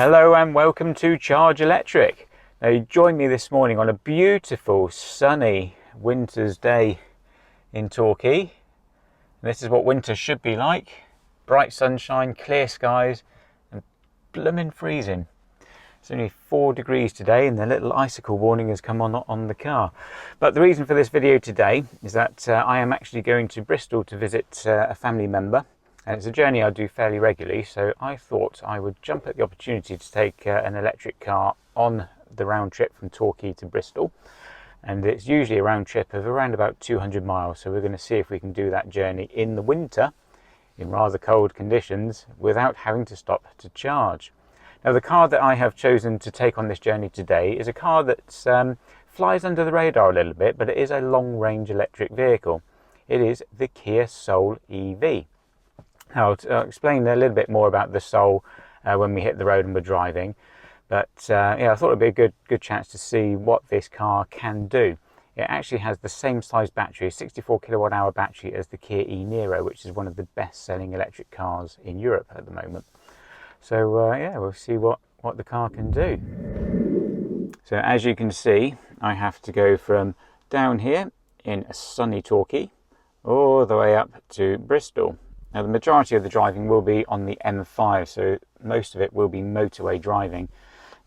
Hello and welcome to Charge Electric. Now you joined me this morning on a beautiful sunny winter's day in Torquay. This is what winter should be like. Bright sunshine, clear skies and blooming freezing. It's only 4 degrees today and the little icicle warning has come on the car. But the reason for this video today is that I am actually going to Bristol to visit a family member. And it's a journey I do fairly regularly, so I thought I would jump at the opportunity to take an electric car on the round trip from Torquay to Bristol. And it's usually a round trip of around about 200 miles, so we're going to see if we can do that journey in the winter, in rather cold conditions, without having to stop to charge. Now the car that I have chosen to take on this journey today is a car that flies under the radar a little bit, but it is a long-range electric vehicle. It is the Kia Soul EV. I'll explain a little bit more about the Soul when we hit the road and we're driving, but yeah, I thought it'd be a good chance to see what this car can do. It actually has the same size battery, 64 kilowatt hour battery, as the Kia e-Niro, which is one of the best selling electric cars in Europe at the moment. So yeah, we'll see what the car can do. So as you can see, I have to go from down here in a sunny Torquay all the way up to Bristol. Now the majority of the driving will be on the M5, so most of it will be motorway driving.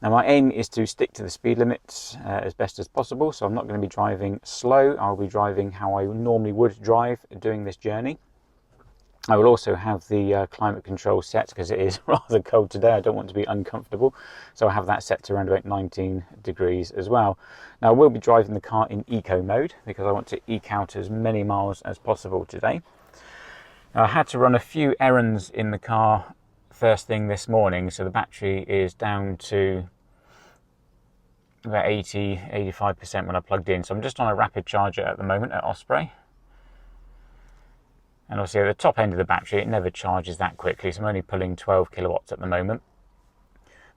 Now my aim is to stick to the speed limits as best as possible, so I'm not going to be driving slow. I'll be driving how I normally would drive doing this journey. I will also have the climate control set because it is rather cold today. I don't want to be uncomfortable, so I have that set to around about 19 degrees as well. Now I will be driving the car in eco mode because I want to eke out as many miles as possible today. I had to run a few errands in the car first thing this morning, so the battery is down to about 85% when I plugged in. So I'm just on a rapid charger at the moment at Osprey. And obviously at the top end of the battery, it never charges that quickly, so I'm only pulling 12 kilowatts at the moment.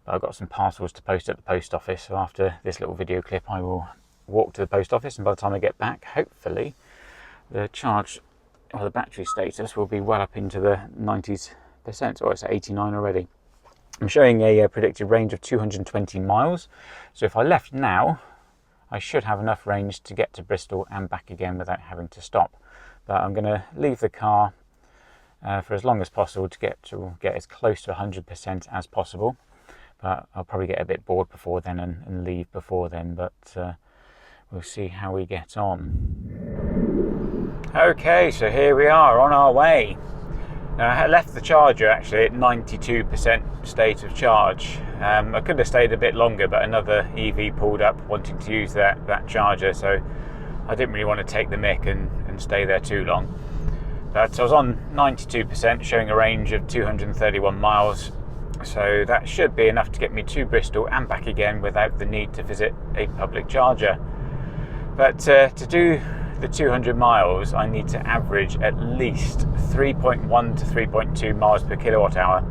But I've got some parcels to post at the post office, so after this little video clip I will walk to the post office, and by the time I get back, hopefully the charge or the battery status will be well up into the 90%, or it's at 89 already. I'm showing a predicted range of 220 miles, so if I left now I should have enough range to get to Bristol and back again without having to stop. But I'm going to leave the car for as long as possible to get as close to 100% as possible, but I'll probably get a bit bored before then and leave before then, but we'll see how we get on. Okay, so here we are on our way. Now, I left the charger actually at 92% state of charge. I could have stayed a bit longer, but another EV pulled up wanting to use that charger, so I didn't really want to take the mick and stay there too long. But I was on 92%, showing a range of 231 miles, so that should be enough to get me to Bristol and back again without the need to visit a public charger. But to do the 200 miles, I need to average at least 3.1 to 3.2 miles per kilowatt hour.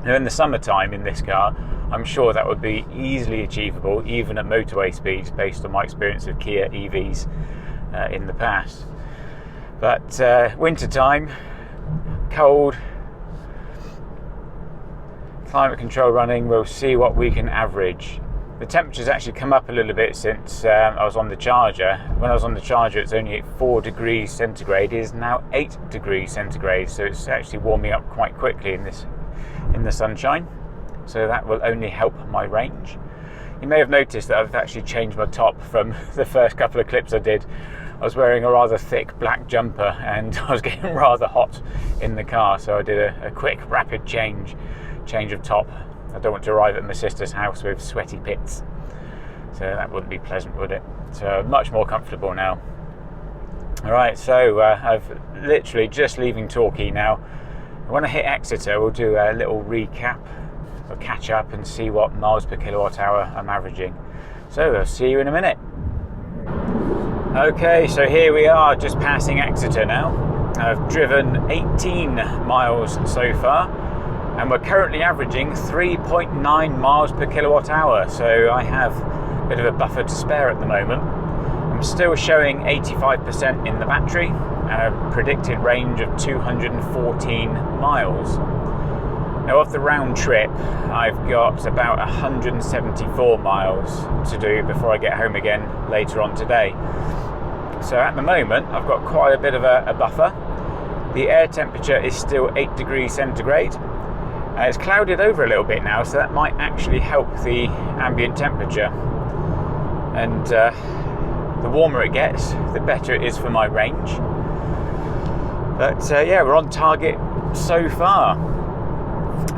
Now in the summertime in this car, I'm sure that would be easily achievable, even at motorway speeds, based on my experience of Kia EVs in the past. But winter time, cold, climate control running, we'll see what we can average. The temperature's actually come up a little bit since I was on the charger. When I was on the charger, it's only 4 degrees centigrade. It is now 8 degrees centigrade, so it's actually warming up quite quickly in the sunshine. So that will only help my range. You may have noticed that I've actually changed my top from the first couple of clips I did. I was wearing a rather thick black jumper and I was getting rather hot in the car, so I did a quick, rapid change of top. I don't want to arrive at my sister's house with sweaty pits, so that wouldn't be pleasant, would it? So much more comfortable now. Alright, so I've literally just leaving Torquay now. When I hit Exeter, we'll do a little recap or catch up and see what miles per kilowatt hour I'm averaging. So I'll see you in a minute. Okay, so here we are just passing Exeter now. I've driven 18 miles so far, and we're currently averaging 3.9 miles per kilowatt hour, so I have a bit of a buffer to spare at the moment. I'm still showing 85% in the battery and a predicted range of 214 miles. Now, of the round trip, I've got about 174 miles to do before I get home again later on today. So at the moment, I've got quite a bit of a buffer. The air temperature is still 8 degrees centigrade. It's clouded over a little bit now, so that might actually help the ambient temperature. And the warmer it gets, the better it is for my range. But yeah, we're on target so far.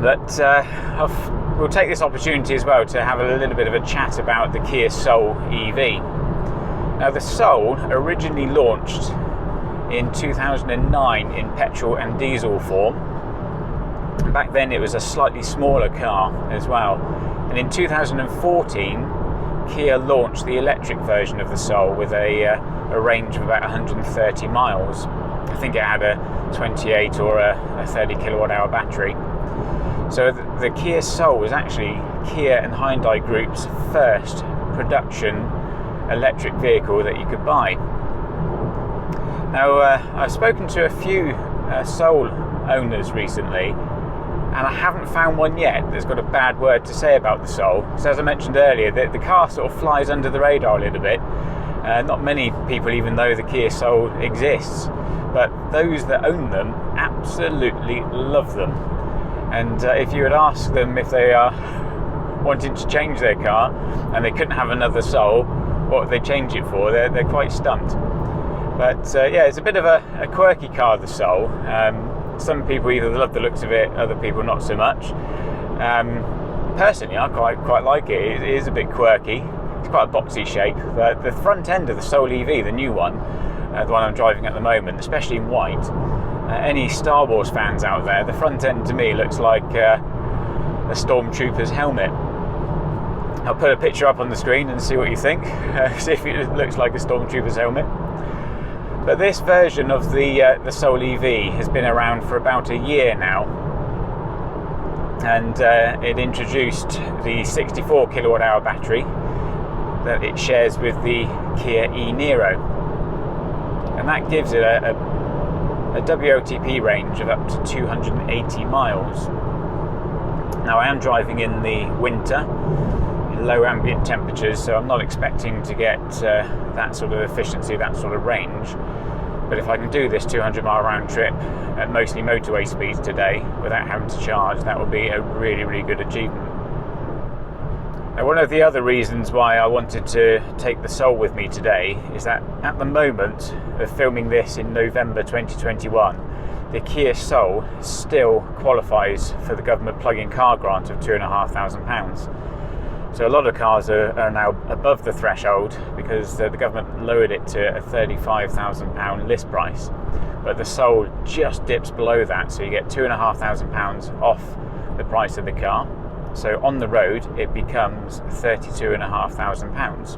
But we'll take this opportunity as well to have a little bit of a chat about the Kia Soul EV. Now, the Soul originally launched in 2009 in petrol and diesel form. Back then it was a slightly smaller car as well. And in 2014, Kia launched the electric version of the Soul with a range of about 130 miles. I think it had a 28 or a 30 kilowatt hour battery. So the Kia Soul was actually Kia and Hyundai Group's first production electric vehicle that you could buy. Now, I've spoken to a few Soul owners recently, and I haven't found one yet that's got a bad word to say about the Soul. So as I mentioned earlier, the car sort of flies under the radar a little bit. Not many people even know the Kia Soul exists, but those that own them absolutely love them. And if you would ask them if they are wanting to change their car and they couldn't have another Soul, what would they change it for? They're quite stumped. But yeah, it's a bit of a quirky car, the Soul. Some people either love the looks of it, other people not so much. Personally, I quite like it. It is a bit quirky. It's quite a boxy shape. But the front end of the Soul EV, the new one, the one I'm driving at the moment, especially in white, any Star Wars fans out there, the front end to me looks like a stormtrooper's helmet. I'll put a picture up on the screen and see what you think. See if it looks like a stormtrooper's helmet. But this version of the Soul EV has been around for about a year now, and it introduced the 64 kilowatt hour battery that it shares with the Kia e-Niro, and that gives it a WLTP range of up to 280 miles. Now, I am driving in the winter, in low ambient temperatures, so I'm not expecting to get that sort of efficiency, that sort of range. But if I can do this 200 mile round trip at mostly motorway speeds today without having to charge, that would be a really, really good achievement. Now, one of the other reasons why I wanted to take the Soul with me today is that at the moment of filming this in November 2021, the Kia Soul still qualifies for the government plug-in car grant of £2,500. So a lot of cars are now above the threshold because the government lowered it to a £35,000 list price. But the Soul just dips below that, so you get £2,500 off the price of the car. So on the road, it becomes £32,500.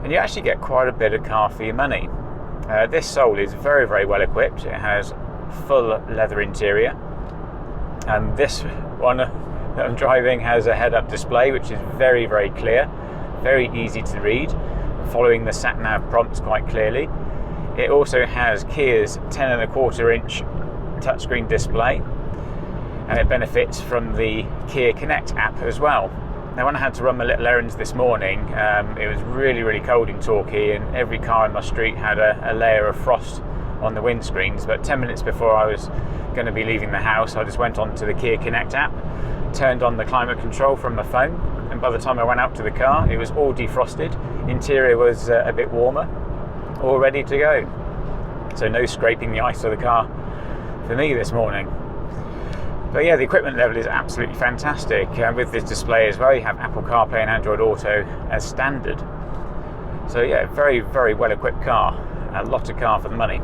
And you actually get quite a bit of car for your money. This Soul is very, very well equipped. It has full leather interior. And this one that I'm driving has a head-up display, which is very, very clear, very easy to read, following the sat-nav prompts quite clearly. It also has Kia's 10.25 inch touchscreen display, and it benefits from the Kia Connect app as well. Now, when I had to run my little errands this morning, it was really, really cold in Torquay, and every car in my street had a layer of frost on the windscreens. But 10 minutes before I was going to be leaving the house, I just went onto the Kia Connect app, turned on the climate control from my phone, and by the time I went out to the car, it was all defrosted. Interior was a bit warmer, all ready to go. So no scraping the ice of the car for me this morning. But yeah, the equipment level is absolutely fantastic. With this display as well, you have Apple CarPlay and Android Auto as standard. So yeah, very, very well equipped car. A lot of car for the money.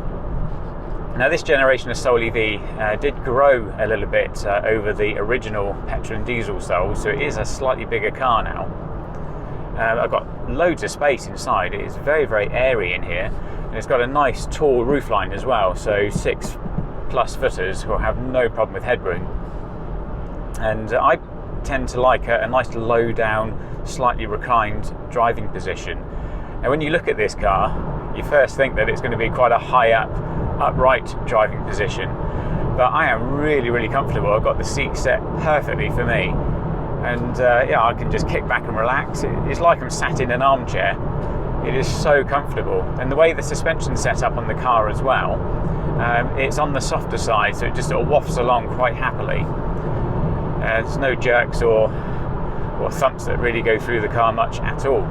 Now, this generation of Soul EV did grow a little bit over the original petrol and diesel Soul, so it is a slightly bigger car now. I've got loads of space inside. It is very, very airy in here, and it's got a nice tall roofline as well, so 6+ footers will have no problem with headroom. And I tend to like a nice low down, slightly reclined driving position. Now, when you look at this car, you first think that it's going to be quite a high up, upright driving position, but I am really comfortable. I've got the seat set perfectly for me, and yeah, I can just kick back and relax. It's like I'm sat in an armchair. It is so comfortable, and the way the suspension's set up on the car as well, it's on the softer side, so it just sort of wafts along quite happily. There's no jerks or thumps that really go through the car much at all.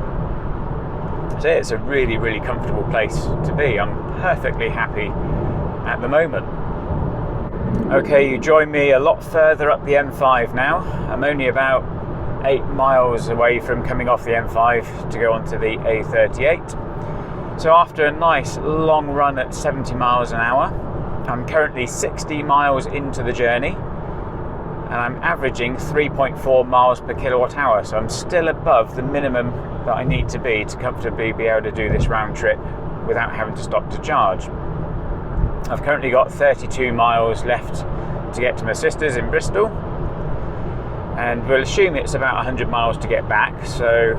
So it's a really comfortable place to be. I'm perfectly happy at the moment. Okay, you join me a lot further up the M5 now. I'm only about 8 miles away from coming off the M5 to go onto the A38. So after a nice long run at 70 miles an hour, I'm currently 60 miles into the journey, and I'm averaging 3.4 miles per kilowatt hour. So I'm still above the minimum that I need to be to comfortably be able to do this round trip without having to stop to charge. I've currently got 32 miles left to get to my sister's in Bristol, and we'll assume it's about 100 miles to get back, so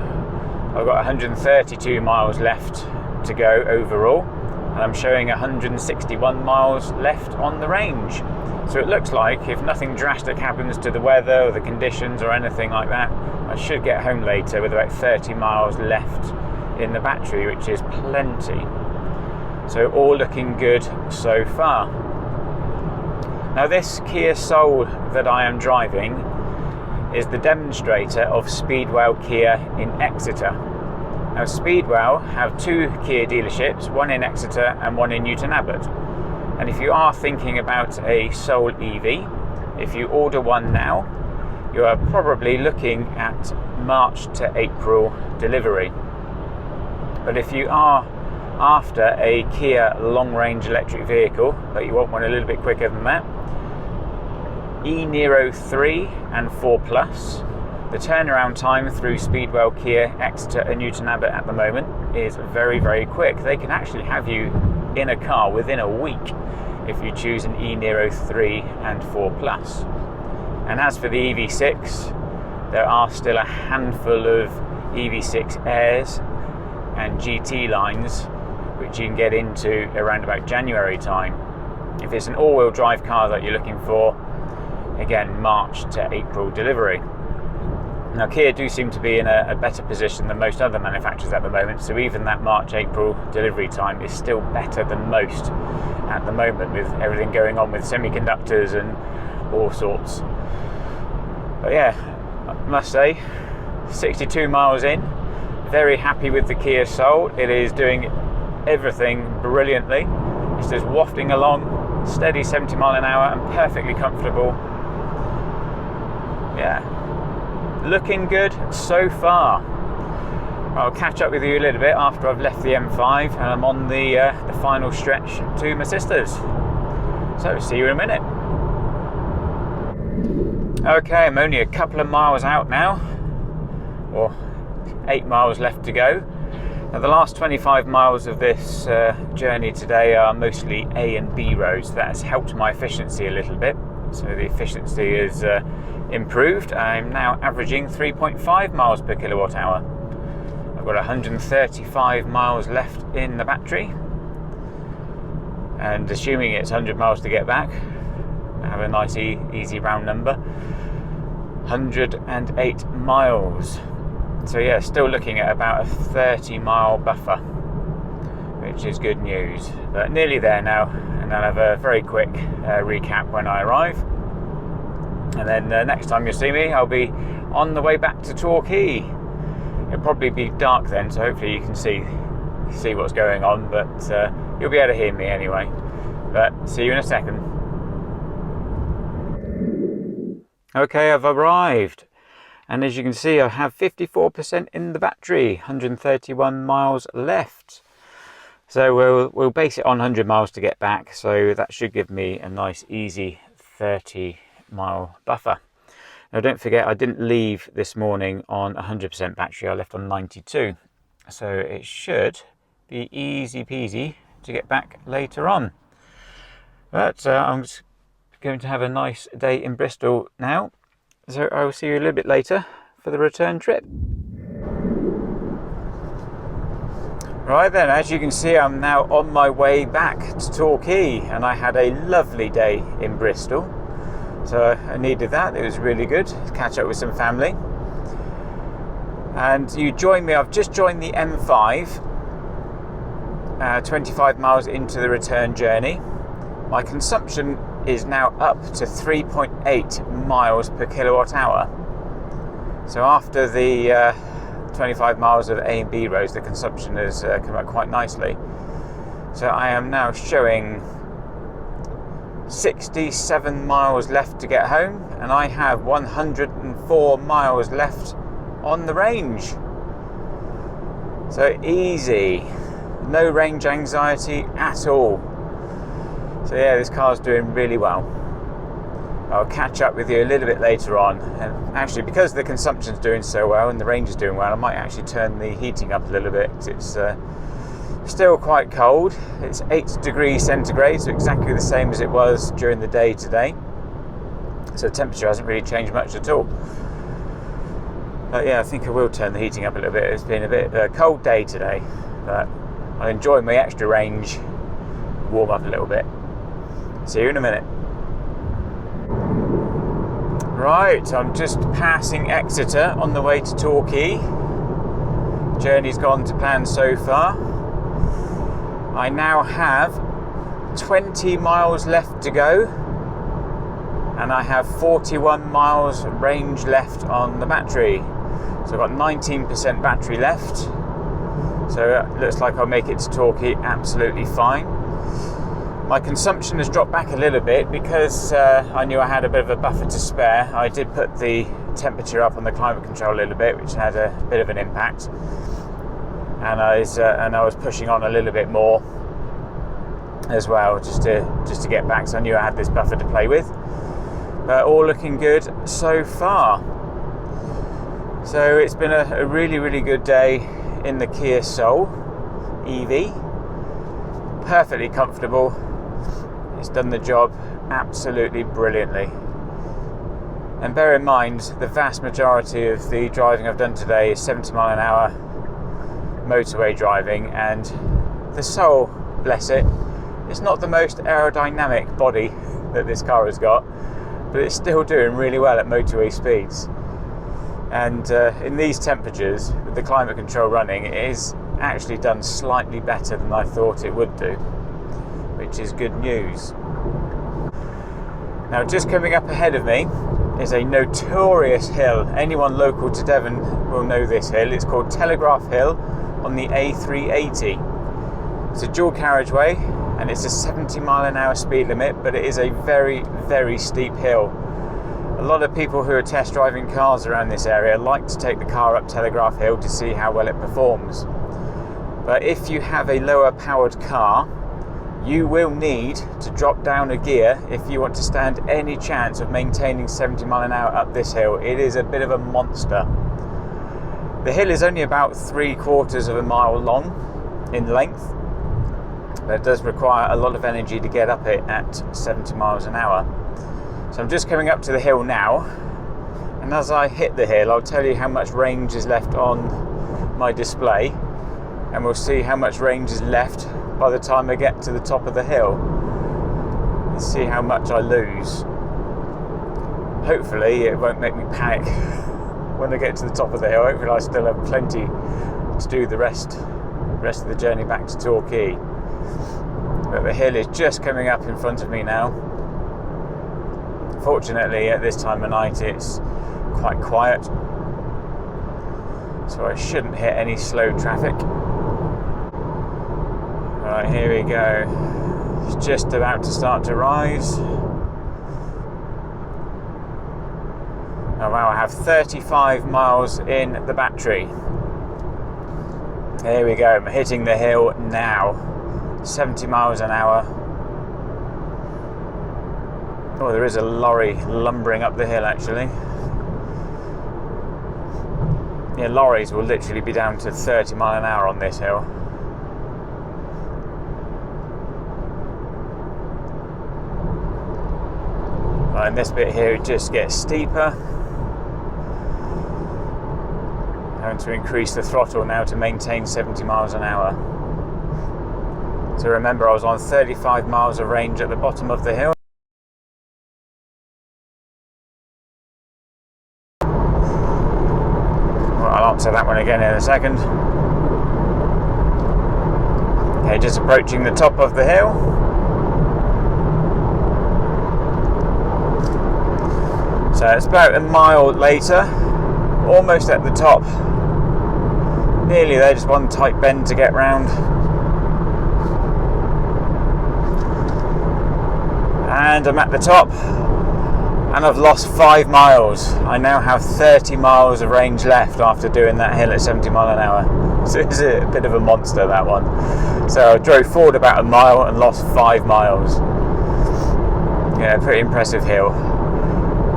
I've got 132 miles left to go overall, and I'm showing 161 miles left on the range. So it looks like if nothing drastic happens to the weather or the conditions or anything like that, I should get home later with about 30 miles left in the battery, which is plenty. So all looking good so far. Now this Kia Soul that I am driving is the demonstrator of Speedwell Kia in Exeter. Now Speedwell have 2 Kia dealerships, one in Exeter and one in Newton Abbot. And if you are thinking about a Soul EV, if you order one now, you are probably looking at March to April delivery. But if you are after a Kia long-range electric vehicle, but you want one a little bit quicker than that, e-Niro 3 and 4 Plus, the turnaround time through Speedwell Kia, Exeter and Newton Abbot at the moment is very quick. They can actually have you in a car within a week if you choose an e-Niro 3 and 4 Plus. And as for the EV6, there are still a handful of EV6 Airs and GT lines which you can get into around about January time. If it's an all-wheel drive car that you're looking for, again, March to April delivery. Now Kia do seem to be in a better position than most other manufacturers at the moment, so even that March-April delivery time is still better than most at the moment, with everything going on with semiconductors and all sorts. But yeah, I must say, 62 miles in, very happy with the Kia Soul. It is doing everything brilliantly. It's just wafting along, steady 70 mile an hour and perfectly comfortable. Yeah, looking good so far. I'll catch up with you a little bit after I've left the M5 and I'm on the final stretch to my sister's. So see you in a minute. Okay, I'm only a couple of miles out now, or 8 miles left to go. Now the last 25 miles of this journey today are mostly A and B roads. That has helped my efficiency a little bit. So the efficiency is improved. I'm now averaging 3.5 miles per kilowatt hour. I've got 135 miles left in the battery, and assuming it's 100 miles to get back, I have a nice easy round number, 108 miles. So yeah, still looking at about a 30 mile buffer, which is good news, but nearly there now. And I'll have a very quick recap when I arrive, and then next time you see me, I'll be on the way back to Torquay. It'll probably be dark then, so hopefully you can see what's going on, but you'll be able to hear me anyway. But see you in a second. Okay, I've arrived, and as you can see, I have 54% in the battery, 131 miles left. So we'll base it on 100 miles to get back, so that should give me a nice easy 30 mile buffer. Now don't forget, I didn't leave this morning on 100% battery, I left on 92. So it should be easy peasy to get back later on. But I'm just going to have a nice day in Bristol now. So I will see you a little bit later for the return trip. Right then, as you can see, I'm now on my way back to Torquay, and I had a lovely day in Bristol, so I needed that. It was really good to catch up with some family. And you join me, I've just joined the M5, 25 miles into the return journey. My consumption is now up to 3.8 miles per kilowatt hour. So after the 25 miles of A and B roads, the consumption has come up quite nicely. So I am now showing 67 miles left to get home, and I have 104 miles left on the range. So easy, no range anxiety at all. So yeah, this car's doing really well. I'll catch up with you a little bit later on, and actually because the consumption's doing so well and the range is doing well, I might actually turn the heating up a little bit. It's still quite cold. It's 8 degrees centigrade, so exactly the same as it was during the day today. So the temperature hasn't really changed much at all. But yeah, I think I will turn the heating up a little bit. It's been a bit of a cold day today, but I'll enjoy my extra range, warm up a little bit. See you in a minute. Right, I'm just passing Exeter on the way to Torquay. Journey's gone to plan so far. I now have 20 miles left to go, and I have 41 miles range left on the battery. So I've got 19% battery left. So it looks like I'll make it to Torquay absolutely fine. My consumption has dropped back a little bit because I knew I had a bit of a buffer to spare. I did put the temperature up on the climate control a little bit, which had a bit of an impact. And I was pushing on a little bit more as well, just to get back. So I knew I had this buffer to play with. But all looking good so far. So it's been a really, really good day in the Kia Soul EV. Perfectly comfortable. It's done the job absolutely brilliantly. And bear in mind, the vast majority of the driving I've done today is 70 mile an hour motorway driving, and the Soul, bless it, it's not the most aerodynamic body that this car has got, but it's still doing really well at motorway speeds. And in these temperatures, with the climate control running, it is actually done slightly better than I thought it would do, which is good news. Now, just coming up ahead of me is a notorious hill. Anyone local to Devon will know this hill. It's called Telegraph Hill on the A380. It's a dual carriageway, and it's a 70 mile an hour speed limit, but it is a very, very steep hill. A lot of people who are test driving cars around this area like to take the car up Telegraph Hill to see how well it performs. But if you have a lower powered car, you will need to drop down a gear if you want to stand any chance of maintaining 70 mile an hour up this hill. It is a bit of a monster. The hill is only about 3/4 of a mile long in length, but it does require a lot of energy to get up it at 70 miles an hour. So I'm just coming up to the hill now, and as I hit the hill, I'll tell you how much range is left on my display, and we'll see how much range is left by the time I get to the top of the hill. Let's see how much I lose. Hopefully it won't make me panic when I get to the top of the hill. Hopefully I still have plenty to do the rest of the journey back to Torquay. But the hill is just coming up in front of me now. Fortunately, at this time of night it's quite quiet, so I shouldn't hit any slow traffic. Right, here we go. It's just about to start to rise. Oh wow, I have 35 miles in the battery. Here we go, I'm hitting the hill now. 70 miles an hour. Oh, there is a lorry lumbering up the hill actually. Yeah, lorries will literally be down to 30 mile an hour on this hill. Right, and this bit here it just gets steeper. Having to increase the throttle now to maintain 70 miles an hour. So remember, I was on 35 miles of range at the bottom of the hill. Well, I'll answer that one again in a second. Okay, just approaching the top of the hill. So it's about a mile later, almost at the top. Nearly there, just one tight bend to get round. And I'm at the top, and I've lost 5 miles. I now have 30 miles of range left after doing that hill at 70 mile an hour. So it's a bit of a monster, that one. So I drove forward about a mile and lost 5 miles. Yeah, pretty impressive hill.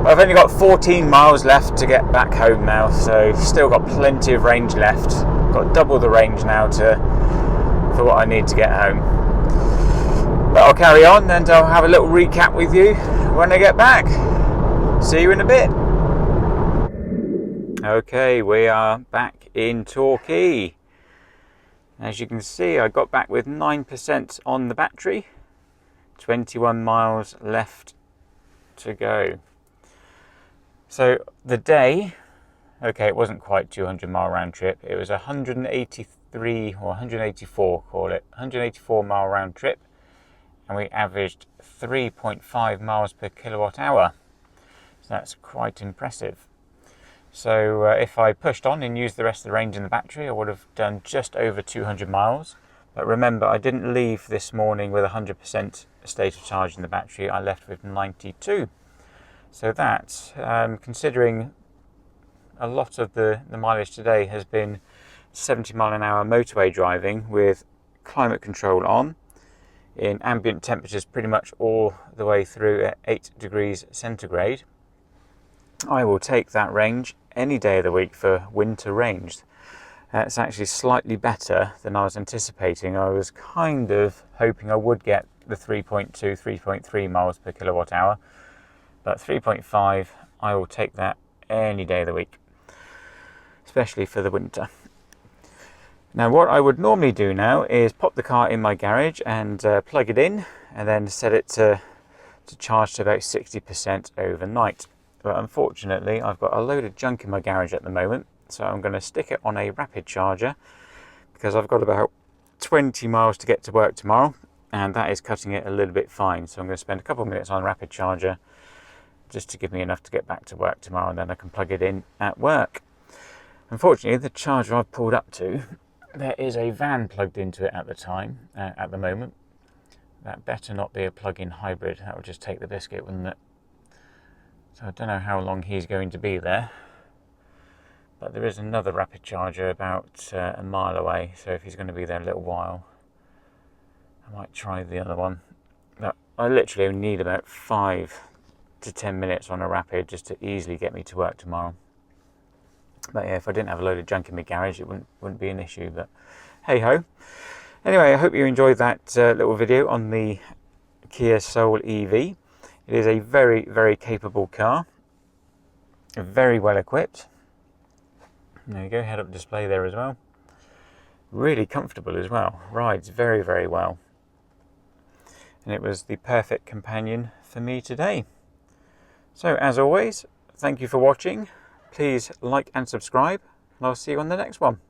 I've only got 14 miles left to get back home now, so still got plenty of range left. Got double the range now for what I need to get home. But I'll carry on and I'll have a little recap with you when I get back. See you in a bit. Okay, we are back in Torquay. As you can see, I got back with 9% on the battery. 21 miles left to go. So the day, okay, it wasn't quite 200 mile round trip. It was 183 or 184, call it, 184 mile round trip. And we averaged 3.5 miles per kilowatt hour. So that's quite impressive. So if I pushed on and used the rest of the range in the battery, I would have done just over 200 miles. But remember, I didn't leave this morning with 100% state of charge in the battery. I left with 92. So that, considering a lot of the mileage today has been 70 mile an hour motorway driving with climate control on, in ambient temperatures pretty much all the way through at 8 degrees centigrade, I will take that range any day of the week for winter range. It's actually slightly better than I was anticipating. I was kind of hoping I would get the 3.2, 3.3 miles per kilowatt hour. But 3.5, I will take that any day of the week, especially for the winter. Now what I would normally do now is pop the car in my garage and plug it in and then set it to charge to about 60% overnight. But unfortunately, I've got a load of junk in my garage at the moment, so I'm going to stick it on a rapid charger because I've got about 20 miles to get to work tomorrow, and that is cutting it a little bit fine. So I'm going to spend a couple of minutes on rapid charger just to give me enough to get back to work tomorrow, and then I can plug it in at work. Unfortunately, the charger I've pulled up to, there is a van plugged into it at the moment. That better not be a plug-in hybrid. That would just take the biscuit, wouldn't it? So I don't know how long he's going to be there. But there is another rapid charger about a mile away, so if he's going to be there a little while, I might try the other one. But I literally only need about 5 to 10 minutes on a rapid just to easily get me to work tomorrow. But yeah, if I didn't have a load of junk in my garage, it wouldn't be an issue, but hey ho. Anyway, I hope you enjoyed that little video on the Kia Soul EV. It is a very, very capable car, very well equipped. There you go, head-up display there as well. Really comfortable as well, rides very, very well. And it was the perfect companion for me today. So as always, thank you for watching. Please like and subscribe, and I'll see you on the next one.